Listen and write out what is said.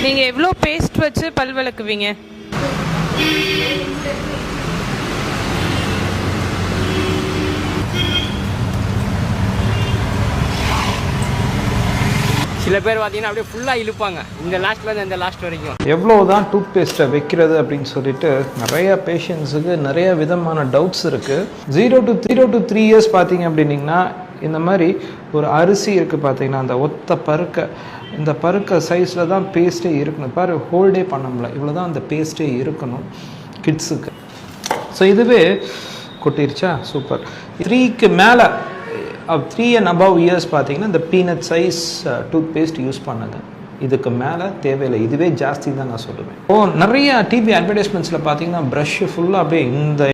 நீங்கள் எவ்வளோ பேஸ்ட் வச்சு பல் விளக்குவீங்க? சில பேர் பார்த்தீங்கன்னா அப்படியே ஃபுல்லாக இழுப்பாங்க, இந்த லாஸ்ட்லேருந்து இந்த லாஸ்ட் வரைக்கும். எவ்வளோ தான் டூத் பேஸ்ட்டை வைக்கிறது அப்படின்னு சொல்லிட்டு நிறைய பேஷண்ட்ஸுக்கு நிறைய விதமான டவுட்ஸ் இருக்குது. 0 to 3 years பார்த்தீங்க அப்படின்னிங்கன்னா இந்த மாதிரி ஒரு அரிசி இருக்குது பார்த்தீங்கன்னா, அந்த ஒத்த பருக்க, இந்த பருக்க சைஸில் தான் பேஸ்ட்டே இருக்கணும். பாரு, ஹோல்டே பண்ண முடியல, இவ்வளோ தான் அந்த பேஸ்ட்டே இருக்கணும் கிட்ஸுக்கு. ஸோ இதுவே கொட்டிருச்சா, சூப்பர். 3க்கு மேலே 3 and above years பார்த்தீங்கன்னா இந்த peanut size toothpaste use பண்ணுங்க. இதுக்கு மேலே தேவையில்லை, இதுவே ஜாஸ்தி தான் நான் சொல்லுவேன். நிறைய டிவி அட்வர்டைஸ்மெண்ட்ஸில் பார்த்தீங்கன்னா ப்ரஷ்ஷு ஃபுல்லாக அப்படியே இந்த